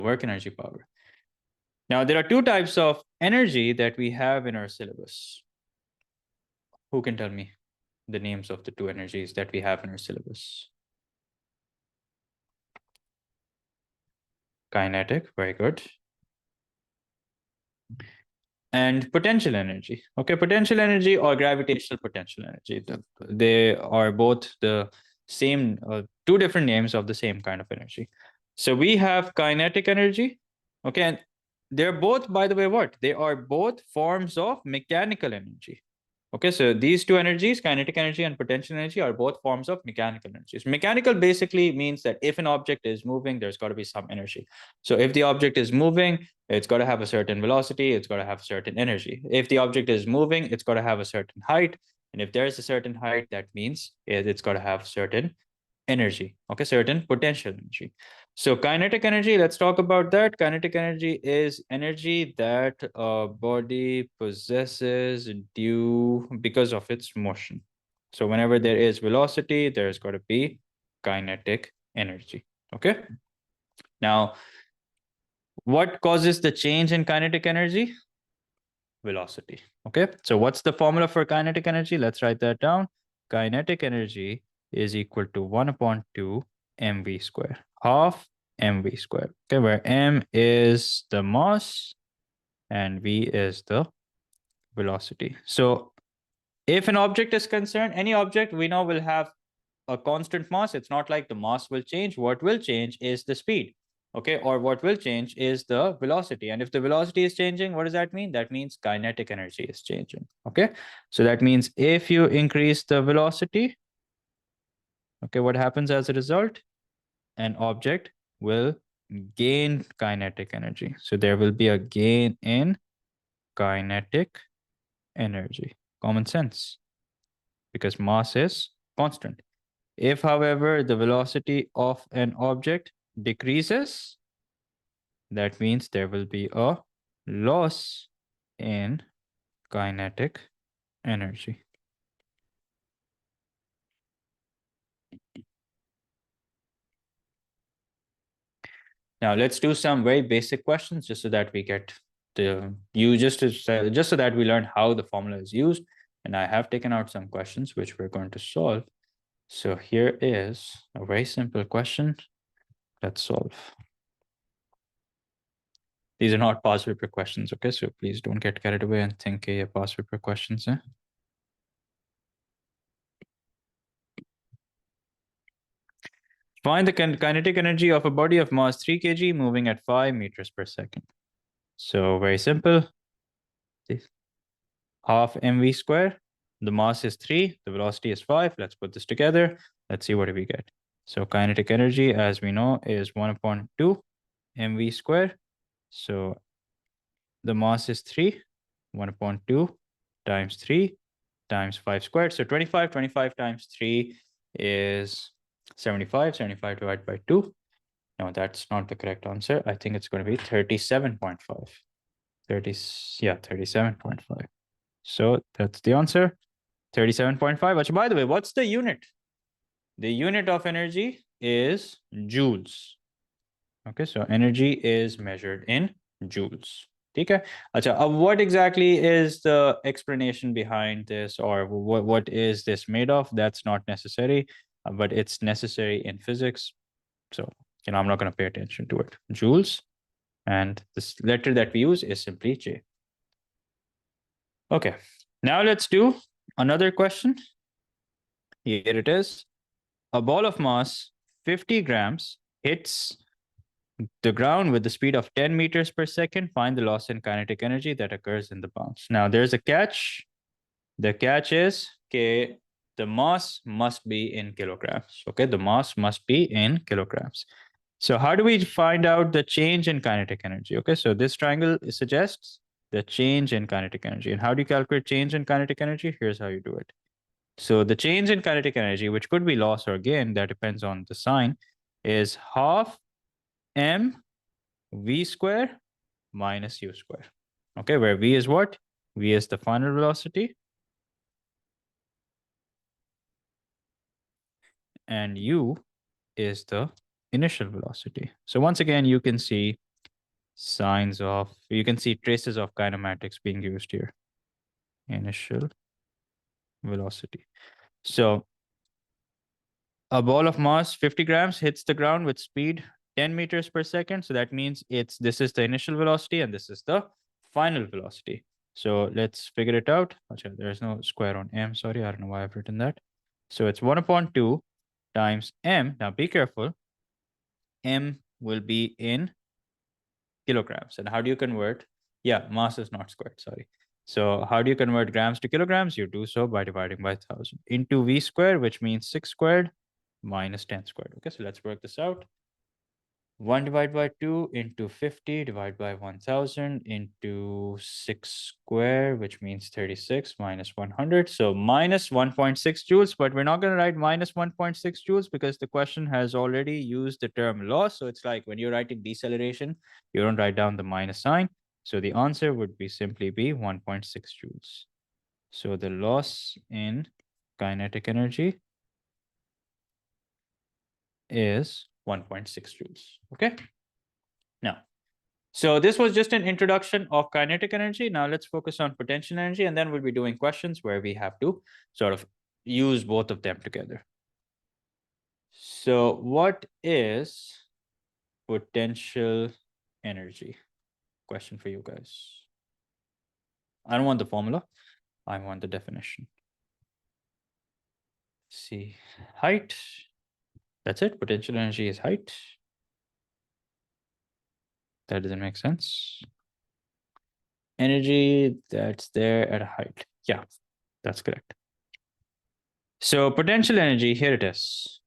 work energy power. Now, there are two types of energy that we have in our syllabus. Who can tell me the names of the two energies that we have in our syllabus? Kinetic, very good. And potential energy. Okay, potential energy or gravitational potential energy. They are both the same, two different names of the same kind of energy. So we have kinetic energy. Okay, and they're both, by the way, what? They are both forms of mechanical energy. Okay, so these two energies, kinetic energy and potential energy, are both forms of mechanical energies. Mechanical basically means that if an object is moving, there's got to be some energy. So if the object is moving, it's got to have a certain velocity, it's got to have certain energy. If the object is moving, it's got to have a certain height. And if there's a certain height, that means it's got to have certain energy, okay, certain potential energy. So kinetic energy, let's talk about that. Kinetic energy is energy that a body possesses due because of its motion. So whenever there is velocity, there's got to be kinetic energy. Okay. Now, what causes the change in kinetic energy? Velocity. Okay. So what's the formula for kinetic energy? Let's write that down. Kinetic energy is equal to 1 upon 2 mv square, half mv square. Okay, where m is the mass and v is the velocity. So if an object is concerned, any object we know will have a constant mass. It's not like the mass will change. What will change is the speed. Okay, or what will change is the velocity. And if the velocity is changing, what does that mean? That means kinetic energy is changing. Okay, so that means if you increase the velocity, okay, what happens as a result? An object will gain kinetic energy. So there will be a gain in kinetic energy. Common sense, because mass is constant. If, however, the velocity of an object decreases, that means there will be a loss in kinetic energy. Now let's do some very basic questions just so that we get the just so that we learn how the formula is used. And I have taken out some questions which we're going to solve. So here is a very simple question. Let's solve. These are not past paper questions, okay? So please don't get carried away and think past paper questions. Find the kinetic energy of a body of mass 3 kg moving at 5 meters per second. So very simple. Half mv square. The mass is 3, the velocity is 5. Let's put this together. Let's see what we get. So kinetic energy, as we know, is 1 upon 2 mv square. So the mass is 3, 1 upon 2 times 3 times 5 squared. So 25, 25 times 3 is 75, 75 divided by 2. No, that's not the correct answer. I think it's going to be 37.5. 37.5. So that's the answer. 37.5. Which, by the way, what's the unit? The unit of energy is joules. Okay, so energy is measured in joules. Okay. What exactly is the explanation behind this, or what is this made of? That's not necessary, but it's necessary in physics. So, I'm not going to pay attention to it. Joules, and this letter that we use is simply J. Okay, now let's do another question. Here it is. A ball of mass 50 grams hits the ground with the speed of 10 meters per second. Find the loss in kinetic energy that occurs in the bounce. Now, there's a catch. The catch is, okay, the mass must be in kilograms. Okay, the mass must be in kilograms. So how do we find out the change in kinetic energy? Okay, so this triangle suggests the change in kinetic energy. And how do you calculate change in kinetic energy? Here's how you do it. So the change in kinetic energy, which could be loss or gain, that depends on the sign, is half m v square minus u square. Okay, where v is what? V is the final velocity. And u is the initial velocity. So once again, you can see signs of, you can see traces of kinematics being used here. Initial velocity. So a ball of mass 50 grams hits the ground with speed 10 meters per second. So that means this is the initial velocity and this is the final velocity. So let's figure it out. Okay, there's no square on m. Sorry, I don't know why I've written that. So it's 1 upon 2 times m. Now be careful. M will be in kilograms. And how do you convert? Yeah, mass is not squared, sorry. So how do you convert grams to kilograms? You do so by dividing by 1,000 into v squared, which means 6 squared minus 10 squared. Okay, so let's work this out. 1 divided by 2 into 50 divided by 1000 into 6 square, which means 36 minus 100. So minus 1.6 joules, but we're not going to write minus 1.6 joules because the question has already used the term loss. So it's like when you're writing deceleration, you don't write down the minus sign. So the answer would be simply be 1.6 joules. So the loss in kinetic energy is 1.6 joules. Okay. Now, so this was just an introduction of kinetic energy. Now let's focus on potential energy, and then we'll be doing questions where we have to sort of use both of them together. So what is potential energy? Question for you guys. I don't want the formula. I want the definition. See, height. That's it. Potential energy is height. That doesn't make sense. Energy that's there at a height. Yeah, that's correct. So potential energy, here it is.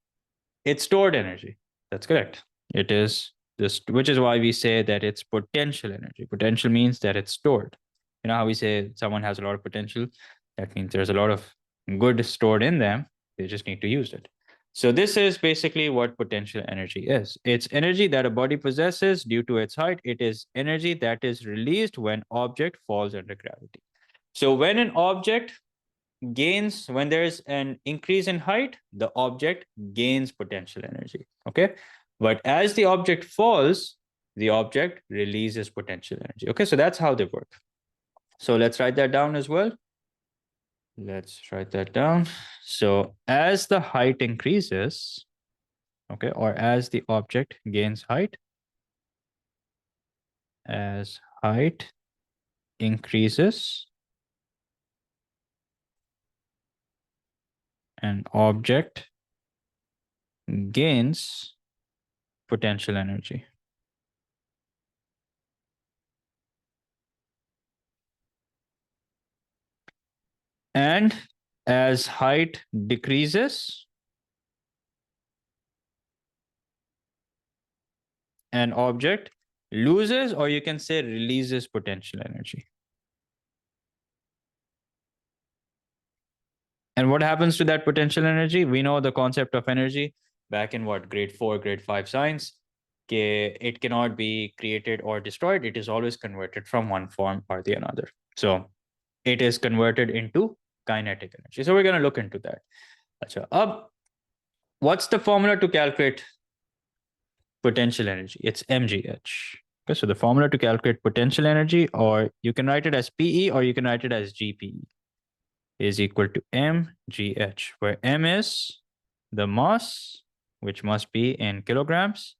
It's stored energy. That's correct. It is this, which is why we say that it's potential energy. Potential means that it's stored. You know how we say someone has a lot of potential? That means there's a lot of good stored in them. They just need to use it. So this is basically what potential energy is. It's energy that a body possesses due to its height. It is energy that is released when object falls under gravity. So when an object gains, when there's an increase in height, the object gains potential energy. Okay. But as the object falls, the object releases potential energy. Okay. So that's how they work. So let's write that down as well. Let's write that down. So as the height increases, okay, or as the object gains height, as height increases, an object gains potential energy. And as height decreases, an object loses, or you can say releases potential energy. And what happens to that potential energy? We know the concept of energy back in what, grade 4, grade 5 science. It cannot be created or destroyed. It is always converted from one form or the another. So it is converted into kinetic energy. So we're going to look into that. Achha, what's the formula to calculate potential energy? It's mgh. Okay, so the formula to calculate potential energy, or you can write it as PE or you can write it as GPE, is equal to mgh, where m is the mass, which must be in kilograms,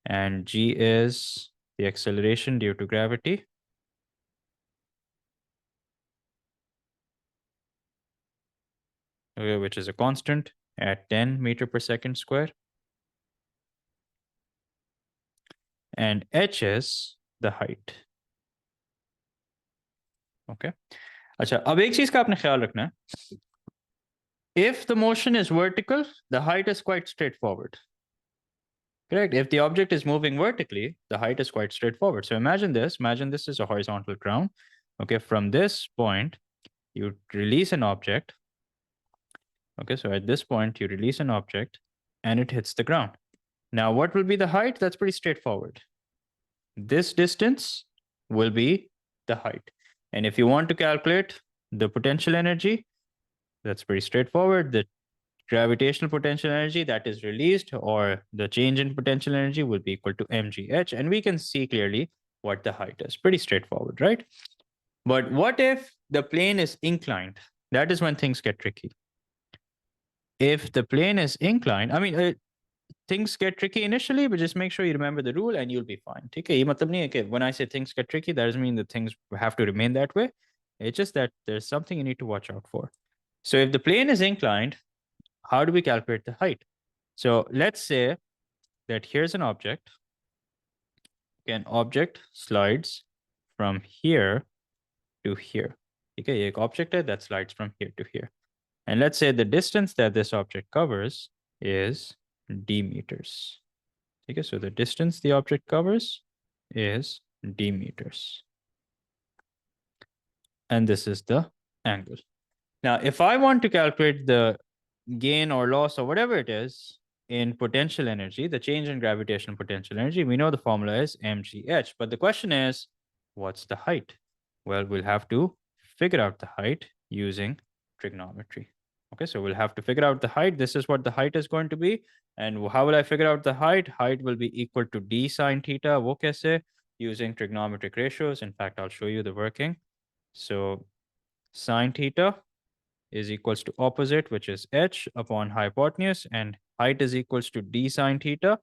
and g is the acceleration due to gravity. Okay, which is a constant at 10 meter per second square. And h is the height. Okay. अच्छा, अब एक चीज का आपने ख्याल रखना है. If the motion is vertical, the height is quite straightforward. Correct. If the object is moving vertically, the height is quite straightforward. So imagine this. Imagine this is a horizontal ground. Okay, from this point, you release an object. Okay, so at this point, you release an object and it hits the ground. Now, what will be the height? That's pretty straightforward. This distance will be the height. And if you want to calculate the potential energy, that's pretty straightforward. The gravitational potential energy that is released, or the change in potential energy, will be equal to mgh. And we can see clearly what the height is. Pretty straightforward, right? But what if the plane is inclined? That is when things get tricky. If the plane is inclined, I mean, things get tricky initially, but just make sure you remember the rule and you'll be fine. Okay, ये मतलब नहीं है कि when I say things get tricky, that doesn't mean that things have to remain that way. It's just that there's something you need to watch out for. So if the plane is inclined, how do we calculate the height? So let's say that here's an object. An object slides from here to here. Okay, एक object है that slides from here to here. And let's say the distance that this object covers is d meters. Okay, so the distance the object covers is d meters. And this is the angle. Now, if I want to calculate the gain or loss or whatever it is in potential energy, the change in gravitational potential energy, we know the formula is mgh. But the question is, what's the height? Well, we'll have to figure out the height using trigonometry. Okay, so we'll have to figure out the height. This is what the height is going to be. And how will I figure out the height? Height will be equal to d sine theta. Wo kaise? Using trigonometric ratios. In fact, I'll show you the working. So sine theta is equals to opposite, which is h upon hypotenuse, and height is equals to d sine theta,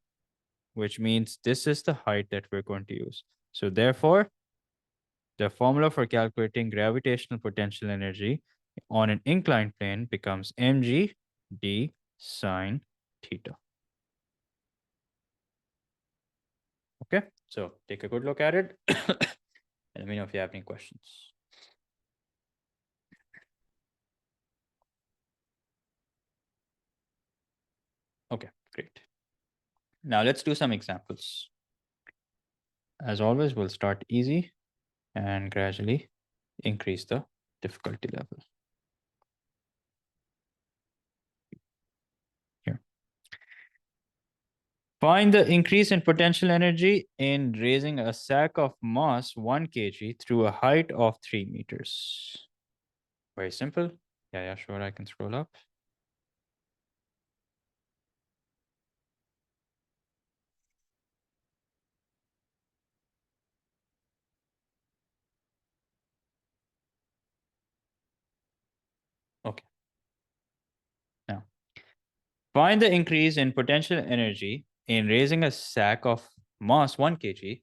which means this is the height that we're going to use. So therefore, the formula for calculating gravitational potential energy on an inclined plane becomes mg d sine theta. Okay, so take a good look at it and let me know if you have any questions. Okay, great. Now let's do some examples. As always, we'll start easy and gradually increase the difficulty level. Here. Find the increase in potential energy in raising a sack of mass 1 kg through a height of 3 meters. Very simple. Yeah, sure, I can scroll up. Okay. Now, find the increase in potential energy in raising a sack of mass 1 kg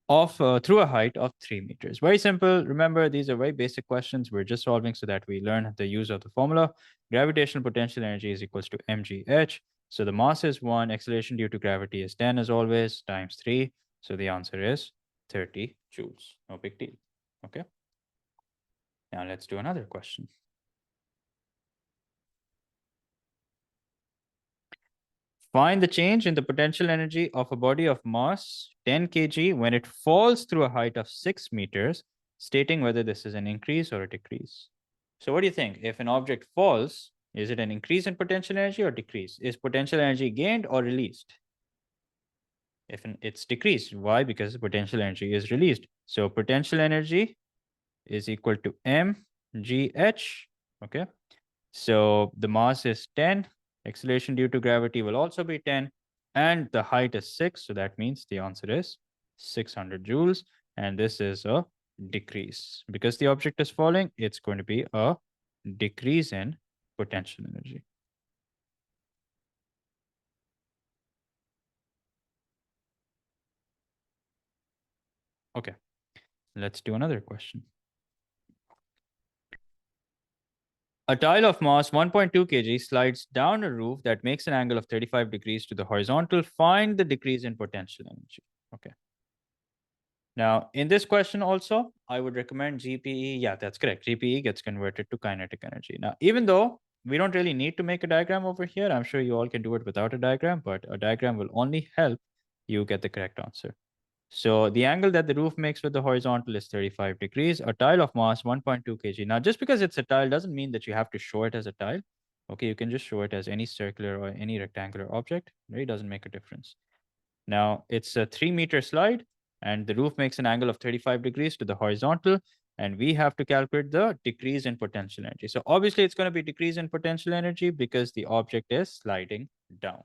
of through a height of 3 meters. Very simple. Remember, these are very basic questions. We're just solving so that we learn the use of the formula. Gravitational potential energy is equals to mgh. So the mass is 1, acceleration due to gravity is 10 as always, times 3. So the answer is 30 joules. No big deal. Okay. Now let's do another question. Find the change in the potential energy of a body of mass 10 kg when it falls through a height of 6 meters, stating whether this is an increase or a decrease. So what do you think? If an object falls, is it an increase in potential energy or decrease? Is potential energy gained or released? If it's decreased, why? Because potential energy is released. So potential energy is equal to mgh, okay? So the mass is 10, acceleration due to gravity will also be 10, and the height is 6. So that means the answer is 600 joules. And this is a decrease. Because the object is falling, it's going to be a decrease in potential energy. Okay, let's do another question. A tile of mass 1.2 kg slides down a roof that makes an angle of 35 degrees to the horizontal. Find the decrease in potential energy. Okay. Now, in this question also, I would recommend GPE. Yeah, that's correct. GPE gets converted to kinetic energy. Now, even though we don't really need to make a diagram over here, I'm sure you all can do it without a diagram, but a diagram will only help you get the correct answer. So the angle that the roof makes with the horizontal is 35 degrees. A tile of mass 1.2 kg. Now, just because it's a tile doesn't mean that you have to show it as a tile. Okay, you can just show it as any circular or any rectangular object. It really doesn't make a difference. Now, it's a 3-meter slide, and the roof makes an angle of 35 degrees to the horizontal, and we have to calculate the decrease in potential energy. So obviously, it's going to be decrease in potential energy because the object is sliding down.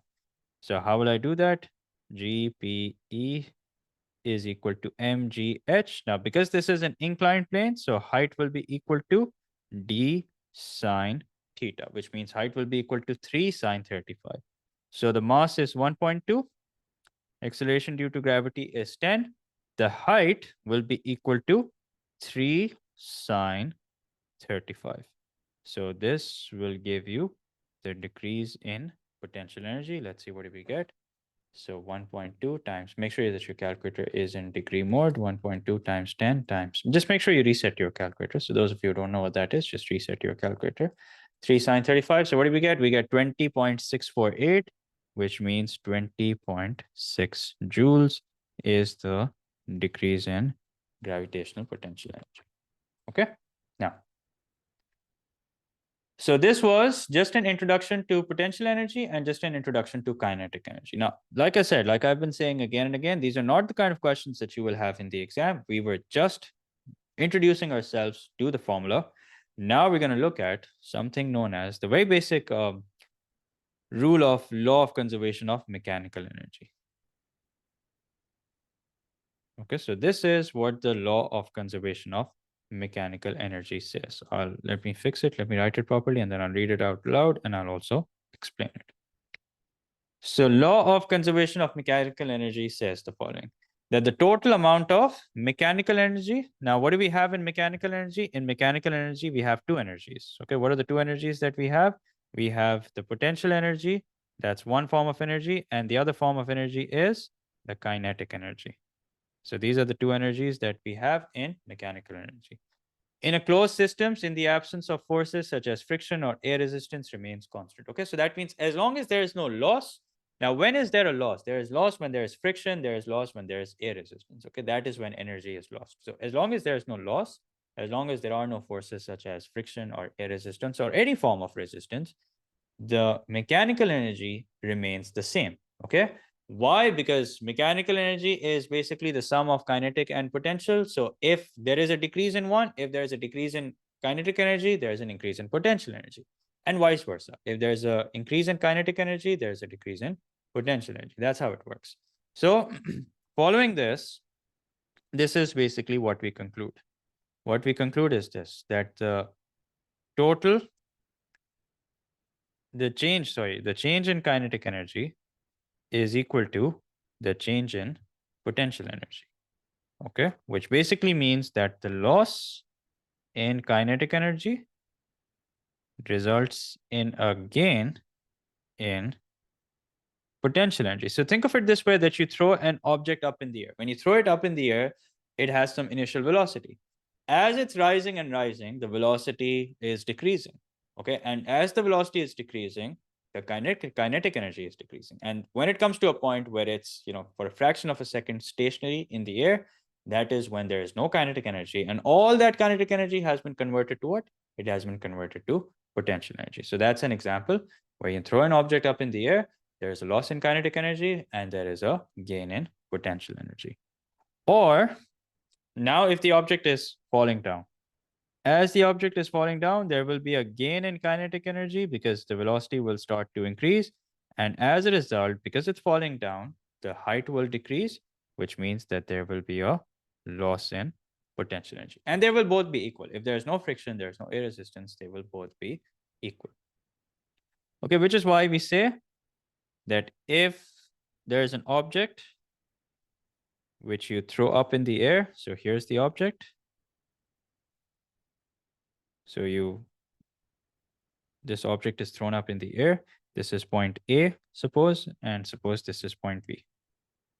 So how will I do that? GPE is equal to mgh. Now, because this is an inclined plane, so height will be equal to d sine theta, which means height will be equal to 3 sine 35. So the mass is 1.2. Acceleration due to gravity is 10. The height will be equal to 3 sine 35. So this will give you the decrease in potential energy. Let's see what do we get. So 1.2 times, make sure that your calculator is in degree mode, 1.2 times 10 times, just make sure you reset your calculator. So those of you who don't know what that is, just reset your calculator. 3 sine 35. So what do we get? We get 20.648, which means 20.6 joules is the decrease in gravitational potential energy. Okay. Now, so this was just an introduction to potential energy and just an introduction to kinetic energy. Now, like I said, like I've been saying again and again, these are not the kind of questions that you will have in the exam. We were just introducing ourselves to the formula. Now we're going to look at something known as the very basic rule of law of conservation of mechanical energy. Okay, so this is what the law of conservation of mechanical energy says. Let me fix it. Let me write it properly, and then I'll read it out loud, and I'll also explain it. So law of conservation of mechanical energy says the following, that the total amount of mechanical energy. Now, what do we have in mechanical energy? In mechanical energy, we have two energies. Okay, what are the two energies that we have? We have the potential energy. That's one form of energy. And the other form of energy is the kinetic energy. So these are the two energies that we have in mechanical energy. In a closed systems, in the absence of forces such as friction or air resistance remains constant. Okay, so that means as long as there is no loss. Now, when is there a loss? There is loss when there is friction, there is loss when there is air resistance. Okay, that is when energy is lost. So as long as there is no loss, as long as there are no forces such as friction or air resistance or any form of resistance, the mechanical energy remains the same. Okay. Why? Because mechanical energy is basically the sum of kinetic and potential. So if there is a decrease in one, if there is a decrease in kinetic energy, there is an increase in potential energy, and vice versa. If there's an increase in kinetic energy, there's a decrease in potential energy. That's how it works. So following this, this is basically what we conclude. What we conclude is this, that the total the change in kinetic energy is equal to the change in potential energy. Okay, which basically means that the loss in kinetic energy results in a gain in potential energy. So think of it this way, that you throw an object up in the air. When you throw it up in the air, it has some initial velocity. As it's rising and rising, the velocity is decreasing. Okay, and as the velocity is decreasing, the kinetic energy is decreasing. And when it comes to a point where it's, for a fraction of a second stationary in the air, that is when there is no kinetic energy, and all that kinetic energy has been converted to what? It has been converted to potential energy. So that's an example where you throw an object up in the air, there is a loss in kinetic energy and there is a gain in potential energy. Or now if the object is falling down, as the object is falling down, there will be a gain in kinetic energy because the velocity will start to increase. And as a result, because it's falling down, the height will decrease, which means that there will be a loss in potential energy. And they will both be equal. If there's no friction, there's no air resistance, they will both be equal. Okay, which is why we say that if there is an object which you throw up in the air, so here's the object. So this object is thrown up in the air. This is point A, suppose, and suppose this is point B.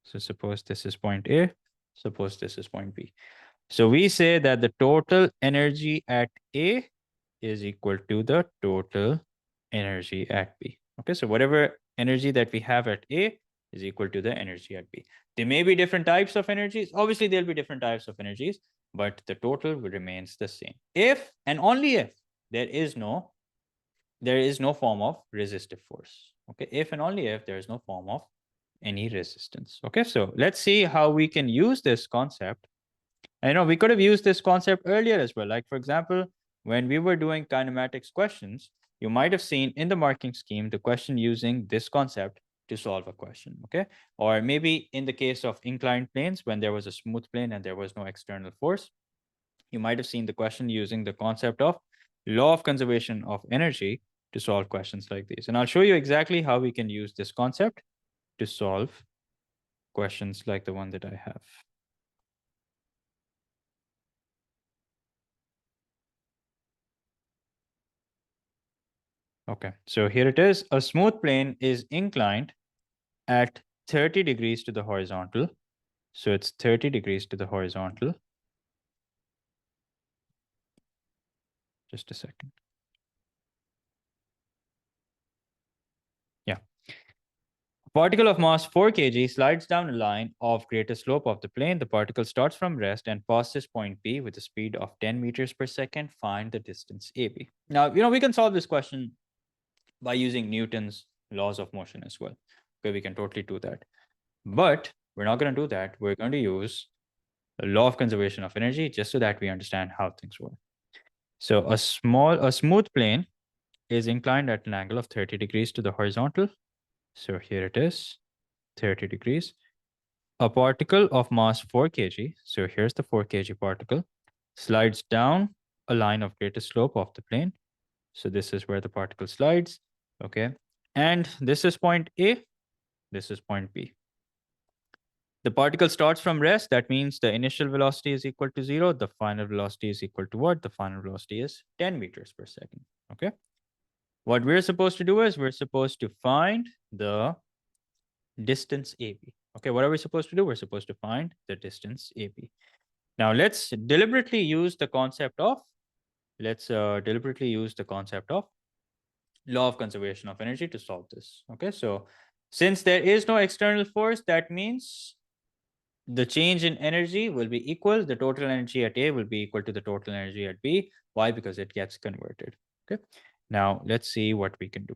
So suppose this is point A, suppose this is point B. So we say that the total energy at A is equal to the total energy at B. Okay, so whatever energy that we have at A is equal to the energy at B. There may be different types of energies. Obviously, there'll be different types of energies, but the total remains the same. If and only if there is no form of resistive force. Okay, if and only if there is no form of any resistance. Okay, so let's see how we can use this concept. And we could have used this concept earlier as well. Like, for example, when we were doing kinematics questions, you might have seen in the marking scheme the question using this concept to solve a question, okay? Or maybe in the case of inclined planes, when there was a smooth plane and there was no external force, you might have seen the question using the concept of law of conservation of energy to solve questions like these. And I'll show you exactly how we can use this concept to solve questions like the one that I have. Okay, so here it is. A smooth plane is inclined at 30 degrees to the horizontal. So it's 30 degrees to the horizontal. Just a second. Yeah. A particle of mass 4 kg slides down a line of greatest slope of the plane. The particle starts from rest and passes point P with a speed of 10 meters per second. Find the distance AB. Now, we can solve this question by using Newton's laws of motion as well. Okay, we can totally do that. But we're not going to do that. We're going to use the law of conservation of energy just so that we understand how things work. So a smooth plane is inclined at an angle of 30 degrees to the horizontal. So here it is, 30 degrees. A particle of mass 4 kg, so here's the 4 kg particle, slides down a line of greatest slope of the plane. So this is where the particle slides, okay? And this is point A, this is point B. The particle starts from rest. That means the initial velocity is equal to 0. The final velocity is equal to what? The final velocity is 10 meters per second, okay? What we're supposed to do is we're supposed to find the distance AB. Okay, what are we supposed to do? We're supposed to find the distance AB. Now let's deliberately use the concept of, law of conservation of energy to solve this. Okay, so since there is no external force, that means the change in energy will be equal. The total energy at A will be equal to the total energy at B. Why? Because it gets converted. Okay, now let's see what we can do.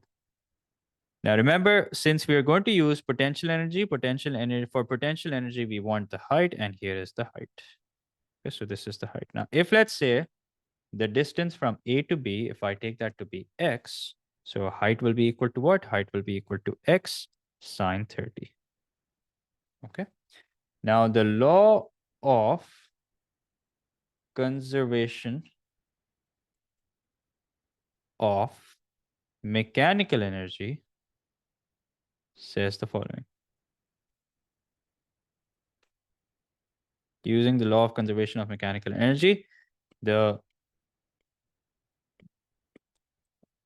Now remember, since we are going to use potential energy, for potential energy, we want the height, and here is the height. Okay, so this is the height. Now, if let's say the distance from A to B, if I take that to be x, so height will be equal to what? Height will be equal to x sine 30. Okay. Now the law of conservation of mechanical energy says the following. Using the law of conservation of mechanical energy, the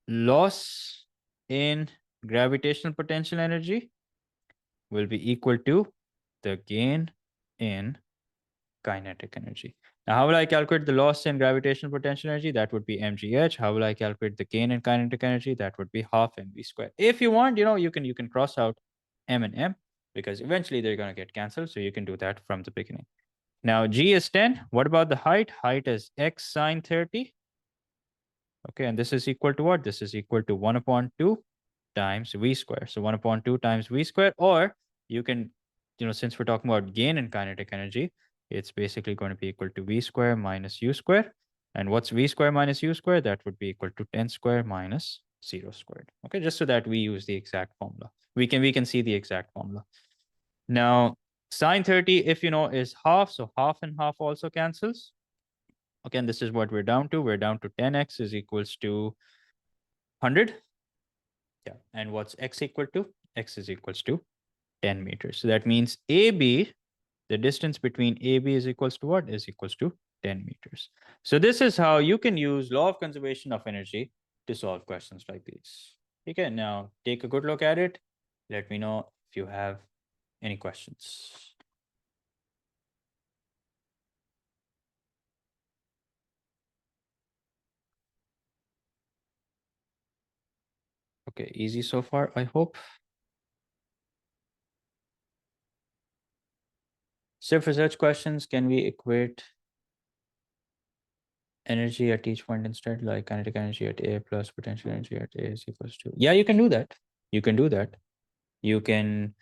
loss in gravitational potential energy will be equal to the gain in kinetic energy. Now, how will I calculate the loss in gravitational potential energy? That would be mgh. How will I calculate the gain in kinetic energy? That would be half mv squared. If you want, you can cross out m and m because eventually they're going to get canceled. So you can do that from the beginning. Now, g is 10. What about the height? Height is x sine 30. Okay, and this is equal to what? This is equal to 1 upon 2 times v square. So 1 upon 2 times v square, or you can, since we're talking about gain in kinetic energy, it's basically going to be equal to v square minus u square. And what's v square minus u square? That would be equal to 10 square minus 0 squared. Okay, just so that we use the exact formula. We can see the exact formula. Now, sine 30, if you know, is half, so half and half also cancels. Okay, and this is what we're down to. We're down to 10x is equals to 100. Yeah, and what's x equal to? X is equals to 10 meters. So that means AB, the distance between AB is equals to what? Is equals to 10 meters. So this is how you can use law of conservation of energy to solve questions like these. Okay, now take a good look at it. Let me know if you have any questions. Okay, easy so far, I hope. So for such questions, can we equate energy at each point instead, like kinetic energy at A plus potential energy at A is equals to? Yeah, you can do that. You can do that. You can.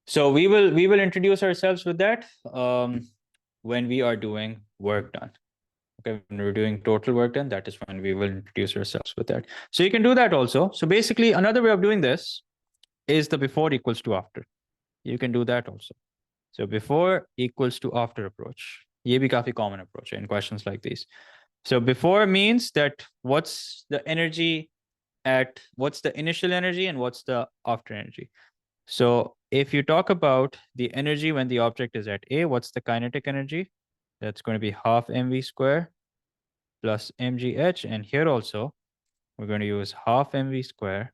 So we will introduce ourselves with that when we are doing work done. Okay, when we're doing total work done, that is when we will introduce ourselves with that. So you can do that also. So basically, another way of doing this is the before equals to after. You can do that also. So before equals to after approach. ये भी काफी common approach in questions like these. So before means that what's the energy at what's the initial energy and what's the after energy. So if you talk about the energy when the object is at A, what's the kinetic energy? That's going to be half mv square plus mgh. And here also, we're going to use half mv square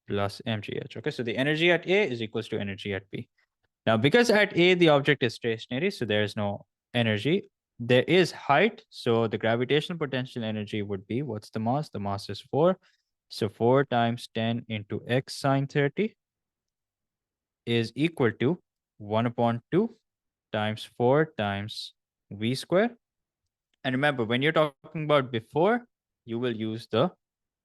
plus mgh. Okay, so the energy at A is equals to energy at B. Now, because at A, the object is stationary, so there is no energy. There is height, so the gravitational potential energy would be, what's the mass? The mass is 4. So 4 times 10 into x sine 30 is equal to 1 upon 2 times 4 times v square. And remember, when you're talking about before, you will use the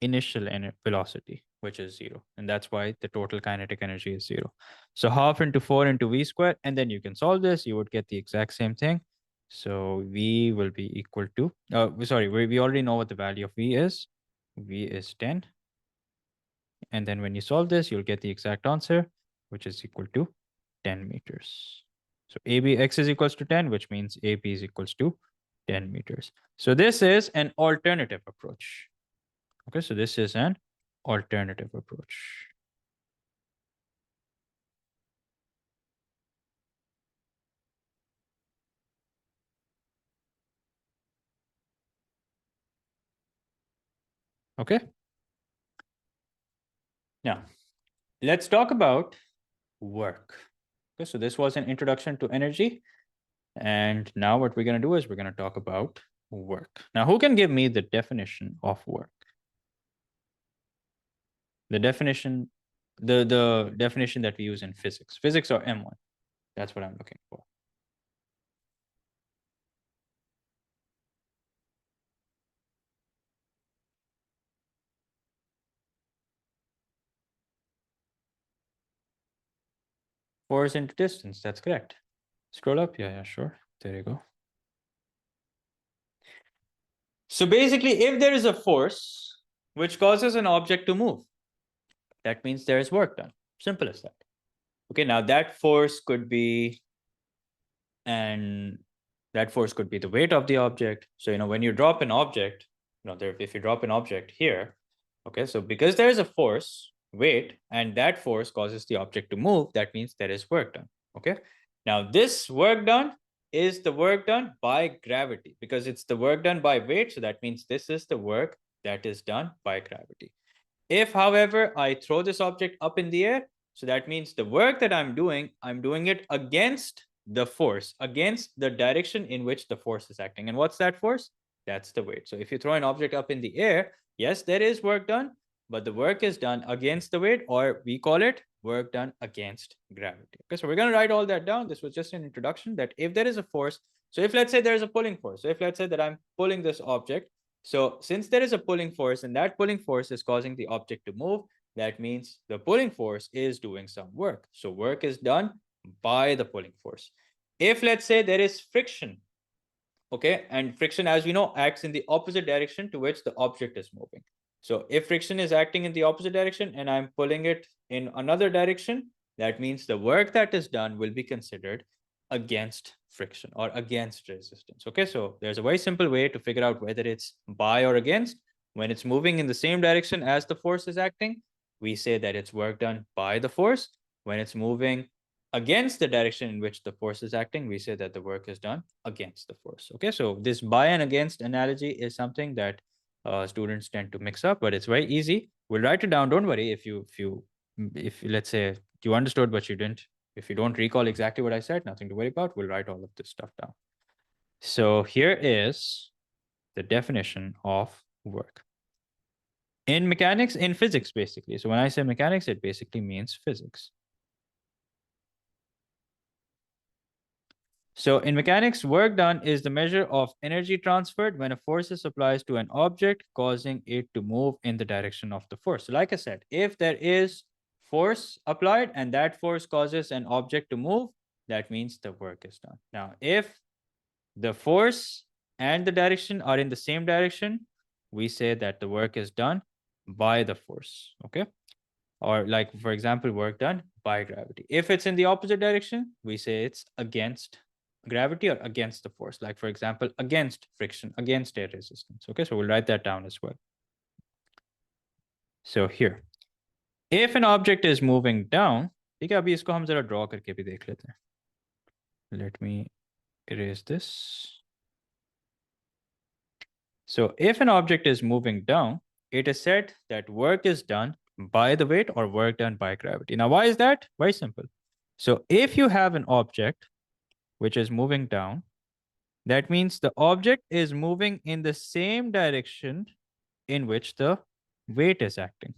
initial velocity, which is 0. And that's why the total kinetic energy is 0. So half into 4 into v square, and then you can solve this. You would get the exact same thing. So v will be equal to, sorry, we already know what the value of v is. V is 10. And then when you solve this, you'll get the exact answer, which is equal to 10 meters. So ABX is equals to 10, which means AP is equals to 10 meters. So this is an alternative approach. Okay, so this is an alternative approach. Okay. Now, let's talk about work. Okay, so this was an introduction to energy. And now what we're going to do is we're going to talk about work. Now, who can give me the definition of work? The definition, the definition that we use in physics or M1. That's what I'm looking for. Force into distance, that's correct. Scroll up, yeah, sure. There you go. So basically, if there is a force which causes an object to move, that means there is work done. Simple as that. Okay, now that force could be, and that force could be the weight of the object. So, when you drop an object, if you drop an object here, okay, so because there is a force, weight, and that force causes the object to move, that means there is work done. Okay, now this work done is the work done by gravity because it's the work done by weight. So that means this is the work that is done by gravity. If, however, I throw this object up in the air, so that means the work that I'm doing it against the force, against the direction in which the force is acting. And what's that force? That's the weight. So if you throw an object up in the air, yes, there is work done, but the work is done against the weight, or we call it work done against gravity. Okay, so we're going to write all that down. This was just an introduction that if there is a force, so if let's say there's a pulling force, so if let's say that I'm pulling this object, so since there is a pulling force and that pulling force is causing the object to move, that means the pulling force is doing some work. So work is done by the pulling force. If let's say there is friction, okay, and friction, as we know, acts in the opposite direction to which the object is moving. So if friction is acting in the opposite direction and I'm pulling it in another direction, that means the work that is done will be considered against friction or against resistance. Okay, so there's a very simple way to figure out whether it's by or against. When it's moving in the same direction as the force is acting, we say that it's work done by the force. When it's moving against the direction in which the force is acting, we say that the work is done against the force. Okay, so this by and against analogy is something that students tend to mix up, but it's very easy. We'll write it down. Don't worry if let's say you understood but you didn't. If you don't recall exactly what I said, nothing to worry about. We'll write all of this stuff down. So here is the definition of work. In mechanics, in physics, basically. So when I say mechanics, it basically means physics. So in mechanics, work done is the measure of energy transferred when a force is applied to an object, causing it to move in the direction of the force. So like I said, if there is force applied and that force causes an object to move, that means the work is done. Now, if the force and the direction are in the same direction, we say that the work is done by the force. Okay. or like, for example, work done by gravity. If it's in the opposite direction, we say it's against gravity or against the force. Like, for example, against friction, against air resistance. Okay, so we'll write that down as well. So here, if an object is moving down, ठीक है, अभी इसको हम जरा draw करके भी देख लेते हैं. Let me erase this. So if an object is moving down, it is said that work is done by the weight or work done by gravity. Now, why is that? Very simple. So if you have an object which is moving down, that means the object is moving in the same direction in which the weight is acting.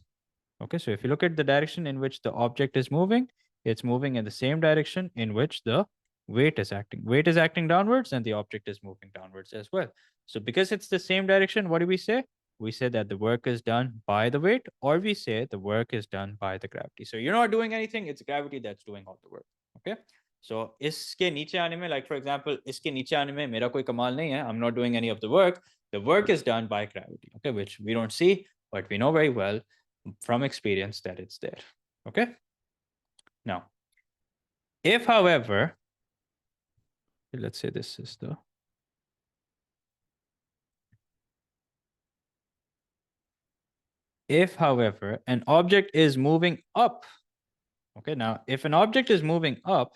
Okay, so if you look at the direction in which the object is moving, it's moving in the same direction in which the weight is acting. Weight is acting downwards and the object is moving downwards as well. So because it's the same direction, what do we say? We say that the work is done by the weight, or we say the work is done by the gravity. So you're not doing anything, it's gravity that's doing all the work. Okay. So इसके नीचे आने में, like for example, इसके नीचे आने में मेरा कोई कमाल नहीं है. I'm not doing any of the work. The work is done by gravity. Okay, which we don't see, but we know very well from experience that it's there. Okay. Now, if however, let's say this is the, if however an object is moving up, okay, now if an object is moving up,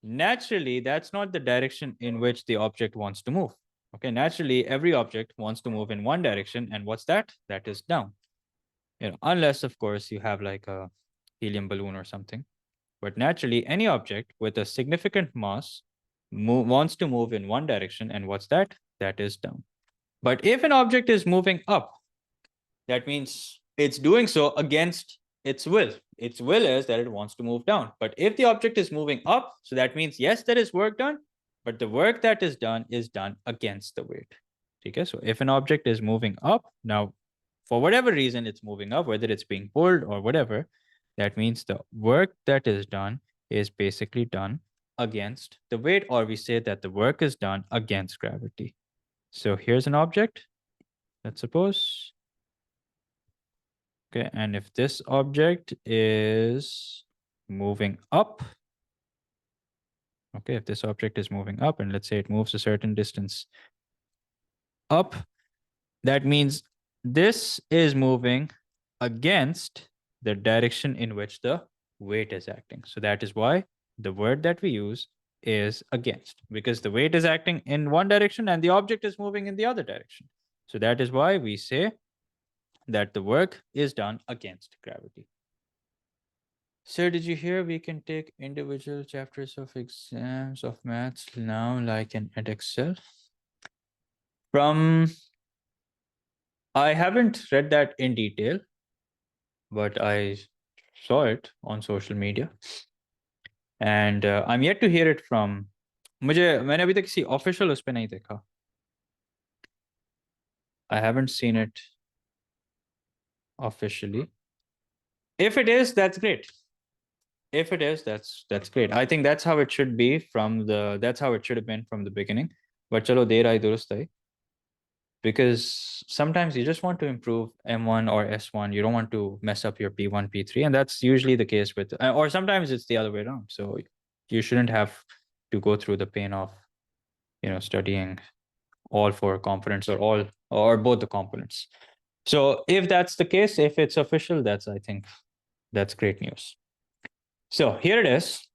naturally that's not the direction in which the object wants to move. Okay, naturally every object wants to move in one direction, and what's that? That is down. You know, unless of course you have like a helium balloon or something. But naturally, any object with a significant mass wants to move in one direction, and what's that? That is down. But if an object is moving up, that means it's doing so against its will. Its will is that it wants to move down. But if the object is moving up, so that means, yes, there is work done, but the work that is done against the weight. Okay, so if an object is moving up, now for whatever reason it's moving up, whether it's being pulled or whatever, that means the work that is done is basically done against the weight, or we say that the work is done against gravity. So here's an object, let's suppose. Okay, and if this object is moving up, okay, if this object is moving up, and let's say it moves a certain distance up, that means this is moving against the direction in which the weight is acting. So that is why the word that we use is against, because the weight is acting in one direction and the object is moving in the other direction. So that is why we say that the work is done against gravity. Sir, did you hear we can take individual chapters of exams of maths now, like in Edexcel? I haven't read that in detail, but I saw it on social media, and I'm yet to hear it from. मैंने अभी तक किसी official उस पे नहीं देखा. I haven't seen it officially. If it is, that's great. If it is, that's great. I think that's how it should be that's how it should have been from the beginning. But चलो देर आई दुरुस्त आई. Because sometimes you just want to improve M1 or S1. You don't want to mess up your P1, P3. And that's usually the case with, or sometimes it's the other way around. So you shouldn't have to go through the pain of, studying all four components or both the components. So if that's the case, if it's official, I think that's great news. So here it is.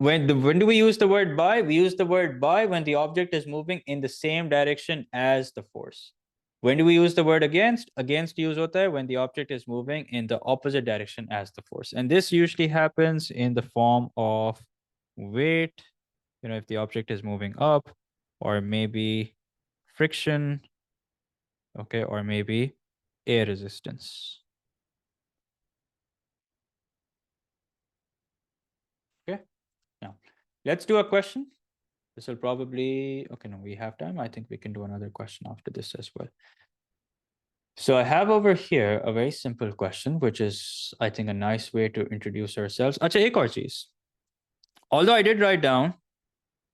When do we use the word by? We use the word by when the object is moving in the same direction as the force. When do we use the word against? Against use hota hai when the object is moving in the opposite direction as the force. And this usually happens in the form of weight, if the object is moving up, or maybe friction, okay, or maybe air resistance. Okay, now let's do a question. This will probably, okay, no, we have time. I think we can do another question after this as well. So I have over here a very simple question, which is, I think, a nice way to introduce ourselves. Acha, ek aur cheez. Although I did write down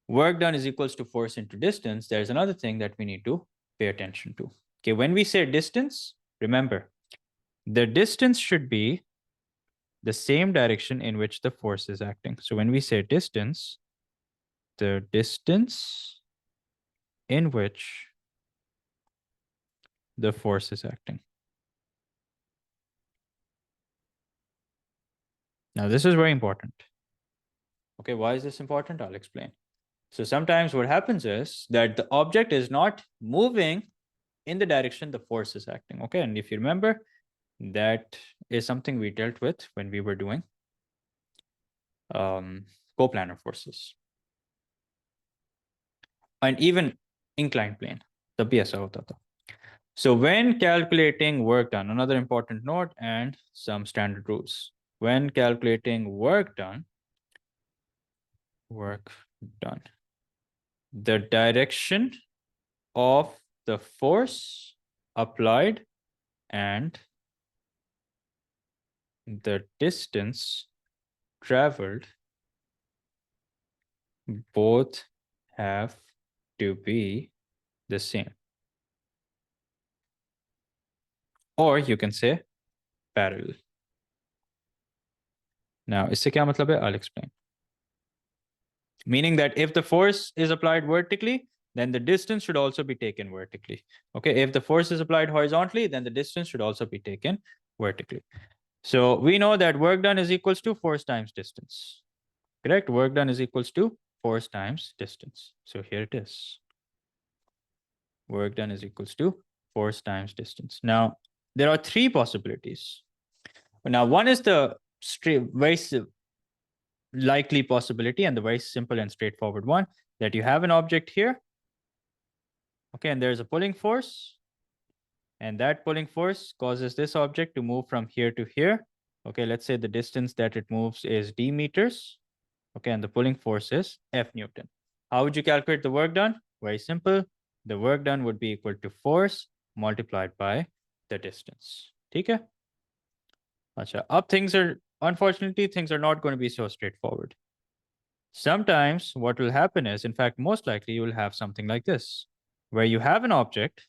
work done is equals to force into distance, there's another thing that we need to pay attention to. Okay, when we say distance, remember, the distance should be the same direction in which the force is acting. So when we say distance, the distance in which the force is acting. Now, this is very important. Okay, why is this important? I'll explain. So sometimes what happens is that the object is not moving in the direction the force is acting. Okay, and if you remember, that is something we dealt with when we were doing coplanar forces. And even inclined plane, तब भी ऐसा होता था. So when calculating work done, another important note and some standard rules. When calculating work done, the direction of the force applied and the distance traveled both have to be the same. Or you can say parallel. Now, इससे क्या मतलब है? I'll explain. Meaning that if the force is applied vertically, then the distance should also be taken vertically. Okay, if the force is applied horizontally, then the distance should also be taken vertically. So we know that work done is equals to force times distance. Correct? Work done is equals to force times distance. So here it is. Work done is equals to force times distance. Now, there are three possibilities. Now, one is the very likely possibility and the very simple and straightforward one, that you have an object here. Okay, and there's a pulling force. And that pulling force causes this object to move from here to here. Okay, let's say the distance that it moves is d meters. Okay, and the pulling force is F Newton. How would you calculate the work done? Very simple. The work done would be equal to force multiplied by the distance. Okay? Acha, unfortunately, things are not going to be so straightforward. Sometimes what will happen is, in fact, most likely you will have something like this, where you have an object,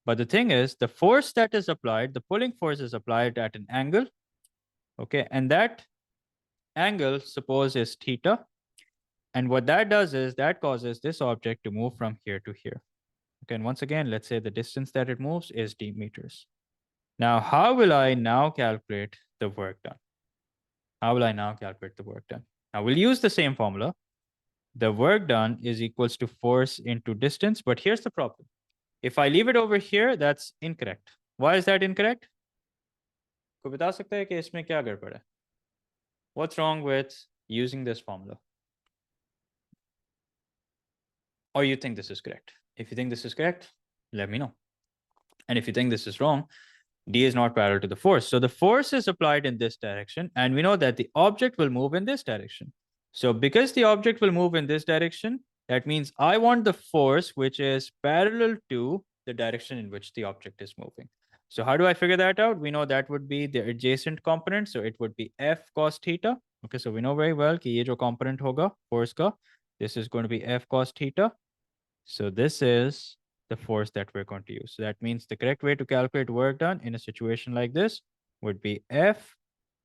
but the thing is, the force that is applied, the pulling force is applied at an angle. Okay, and that angle, suppose, is theta. And what that does is that causes this object to move from here to here. Okay, and once again, let's say the distance that it moves is d meters. Now, how will I now calculate the work done? How will I now calculate the work done? Now, we'll use the same formula. The work done is equals to force into distance, but here's the problem. If I leave it over here, that's incorrect. Why is that incorrect? कोई बता सकता है कि इसमें क्या गड़बड़ है? What's wrong with using this formula? Or you think this is correct? If you think this is correct, let me know. And if you think this is wrong, D is not parallel to the force. So the force is applied in this direction, and we know that the object will move in this direction. So because the object will move in this direction, that means I want the force which is parallel to the direction in which the object is moving. So how do I figure that out? We know that would be the adjacent component. So it would be F cos theta. Okay, so we know very well कि ये जो component होगा force का, this is going to be F cos theta. So this is the force that we're going to use. So that means the correct way to calculate work done in a situation like this would be F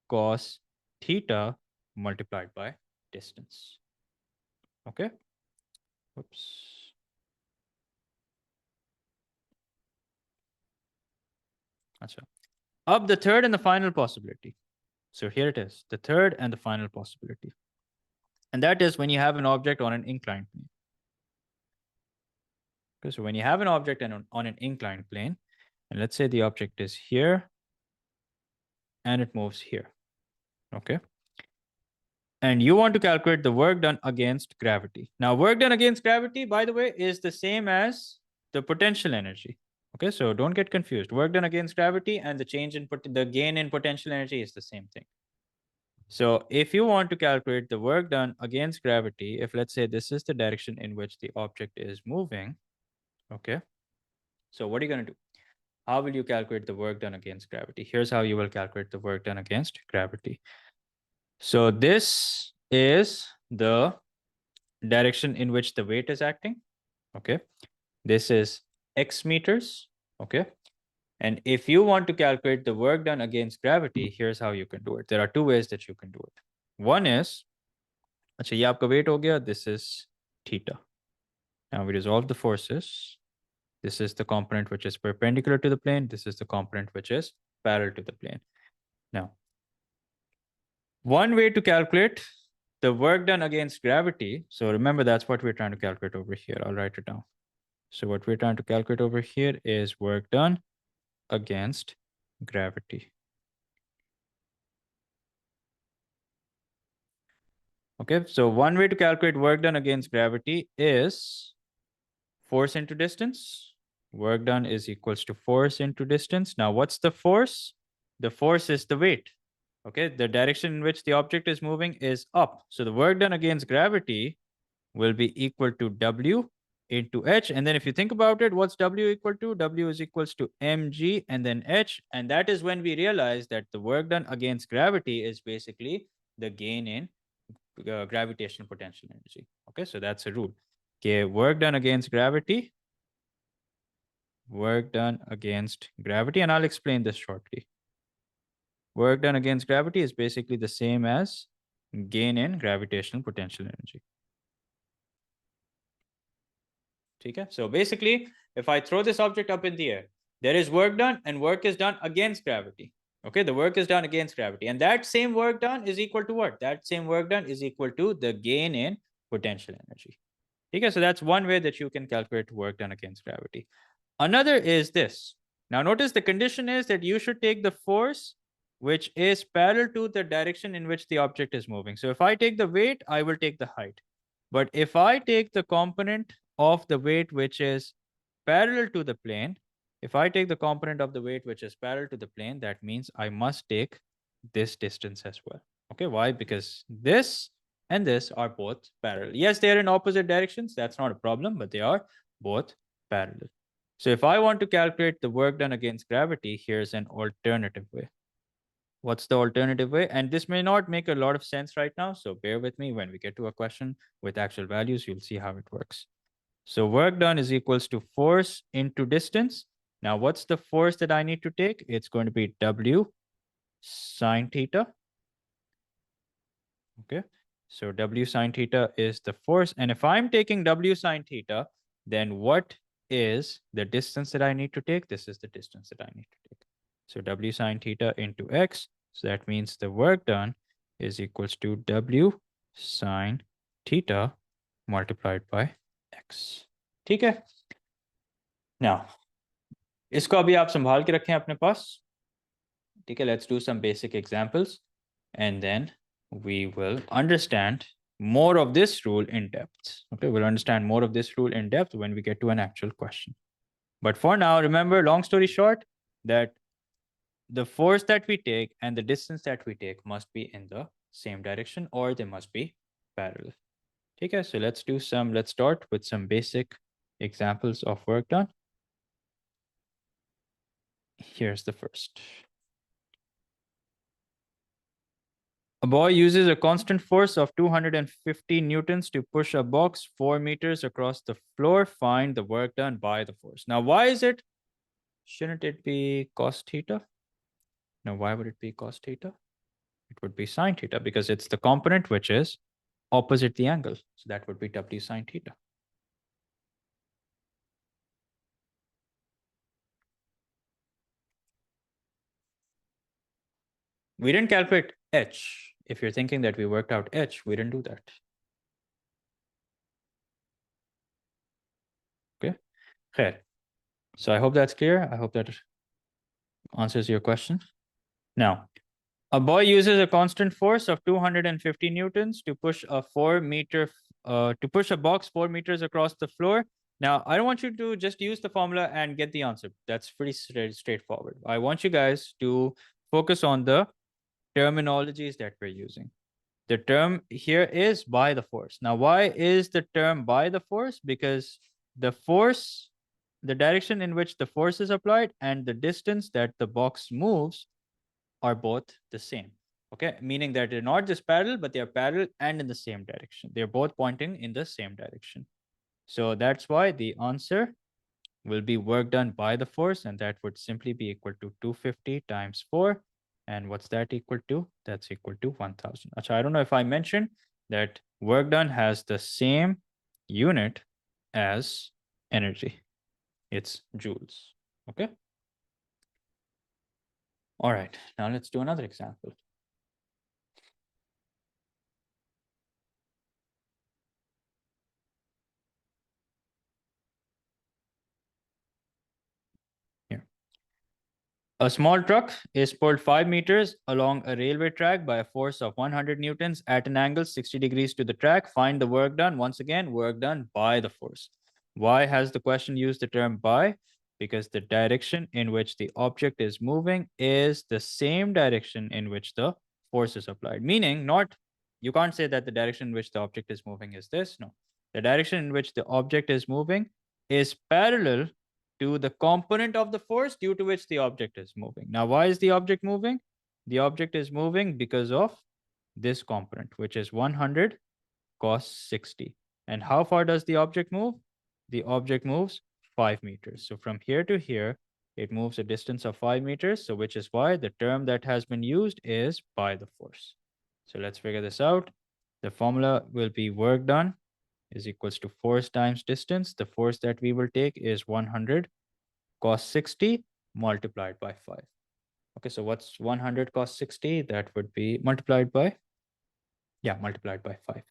cos theta multiplied by distance. Okay. Oops. Achha. Up the third and the final possibility. So here it is, the third and the final possibility. And that is when you have an object on an inclined plane. Okay, so when you have an object on an inclined plane, and let's say the object is here and it moves here. Okay. And you want to calculate the work done against gravity. Now, work done against gravity, by the way, is the same as the potential energy. Okay, so don't get confused. Work done against gravity and the change in the gain in potential energy is the same thing. So if you want to calculate the work done against gravity, if let's say this is the direction in which the object is moving, okay, so what are you going to do? How will you calculate the work done against gravity? Here's how you will calculate the work done against gravity. So this is the direction in which the weight is acting. Okay. This is x meters. Okay. And if you want to calculate the work done against gravity, here's how you can do it. There are two ways that you can do it. One is, अच्छा ये आपका weight हो गया, this is theta. Now we resolve the forces. This is the component which is perpendicular to the plane. This is the component which is parallel to the plane. Now, one way to calculate the work done against gravity. So remember, that's what we're trying to calculate over here. I'll write it down. So what we're trying to calculate over here is work done against gravity. Okay, so one way to calculate work done against gravity is force into distance. Work done is equals to force into distance. Now, what's the force? The force is the weight. Okay, the direction in which the object is moving is up. So the work done against gravity will be equal to W into H. And then if you think about it, what's W equal to? W is equals to mg and then H. And that is when we realize that the work done against gravity is basically the gain in gravitational potential energy. Okay, so that's a rule. Okay, work done against gravity. Work done against gravity. And I'll explain this shortly. Work done against gravity is basically the same as gain in gravitational potential energy. Okay? So basically, if I throw this object up in the air, there is work done and work is done against gravity. Okay, the work is done against gravity. And that same work done is equal to what? That same work done is equal to the gain in potential energy. Okay, so that's one way that you can calculate work done against gravity. Another is this. Now notice the condition is that you should take the force which is parallel to the direction in which the object is moving. So if I take the weight, I will take the height. But if I take the component of the weight which is parallel to the plane, if I take the component of the weight which is parallel to the plane, that means I must take this distance as well. Okay, why? Because this and this are both parallel. Yes, they are in opposite directions. That's not a problem, but they are both parallel. So if I want to calculate the work done against gravity, here's an alternative way. What's the alternative way? And this may not make a lot of sense right now, so bear with me. When we get to a question with actual values, you'll see how it works. So work done is equals to force into distance. Now, what's the force that I need to take? It's going to be W sine theta. Okay, so W sine theta is the force. And if I'm taking W sine theta, then what is the distance that I need to take? This is the distance that I need to take. So W sine theta into X. So that means the work done is equals to W sine theta multiplied by X. ठीक है? Now, इसको अभी आप संभाल के रखें अपने पास. ठीक है? Let's do some basic examples and then we will understand more of this rule in depth. Okay, we'll understand more of this rule in depth when we get to an actual question. But for now, remember, long story short, that the force that we take and the distance that we take must be in the same direction or they must be parallel. Okay, so let's start with some basic examples of work done. Here's the first. A boy uses a constant force of 250 newtons to push a box 4 meters across the floor. Find the work done by the force. Now, why is it? Shouldn't it be cos theta? Now, why would it be cos theta? It would be sine theta because it's the component which is opposite the angle. So that would be W sine theta. We didn't calculate H. If you're thinking that we worked out H, we didn't do that. Okay. Khair. So I hope that's clear. I hope that answers your question. Now, a boy uses a constant force of 250 newtons to push a box 4 meters across the floor. Now, I don't want you to just use the formula and get the answer. That's pretty straightforward. I want you guys to focus on the terminologies that we're using. The term here is by the force. Now, why is the term by the force? Because the force, the direction in which the force is applied and the distance that the box moves are both the same. Okay, meaning that they're not just parallel, but they are parallel and in the same direction. They're both pointing in the same direction. So that's why the answer will be work done by the force, and that would simply be equal to 250 times 4. And what's that equal to? That's equal to 1000. Achha, I don't know if I mentioned that work done has the same unit as energy. It's joules. Okay. All right. Now let's do another example. Here. A small truck is pulled 5 meters along a railway track by a force of 100 newtons at an angle 60 degrees to the track. Find the work done. Once again, work done by the force. Why has the question used the term by? Because the direction in which the object is moving is the same direction in which the force is applied. Meaning, not you can't say that the direction in which the object is moving is this. No, the direction in which the object is moving is parallel to the component of the force due to which the object is moving. Now, why is the object moving? The object is moving because of this component, which is 100 cos 60. And how far does the object move? The object moves 5 meters. So from here to here, it moves a distance of 5 meters. So which is why the term that has been used is by the force. So let's figure this out. The formula will be work done is equals to force times distance. The force that we will take is 100 cos 60 multiplied by 5. Okay, so what's 100 cos 60? That would be multiplied by, multiplied by 5.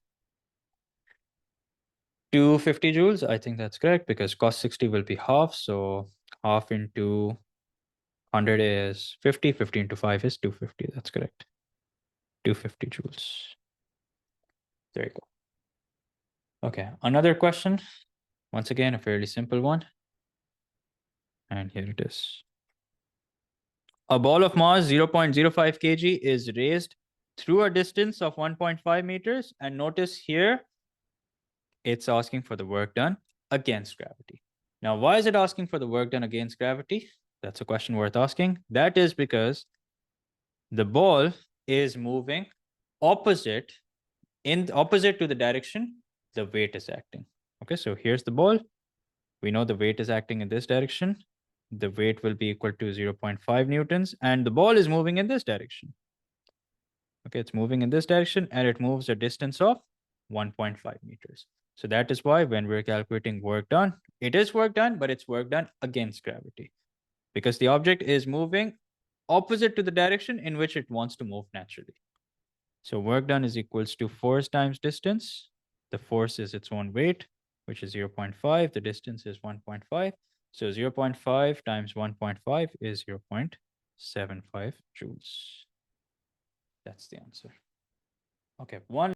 250 joules, I think that's correct because cos 60 will be half. So half into 100 is 50, 50 into 5 is 250. That's correct. 250 joules. There you go. Okay, another question. Once again, a fairly simple one. And here it is. A ball of mass 0.05 kg is raised through a distance of 1.5 meters. And notice here, it's asking for the work done against gravity. Now, why is it asking for the work done against gravity? That's a question worth asking. That is because the ball is moving opposite to the direction the weight is acting. Okay, so here's the ball. We know the weight is acting in this direction. The weight will be equal to 0.5 newtons, and the ball is moving in this direction. Okay, it's moving in this direction, and it moves a distance of 1.5 meters. So that is why when we're calculating work done, it is work done, but it's work done against gravity because the object is moving opposite to the direction in which it wants to move naturally. So work done is equals to force times distance. The force is its own weight, which is 0.5. The distance is 1.5. So 0.5 times 1.5 is 0.75 joules. That's the answer. Okay, one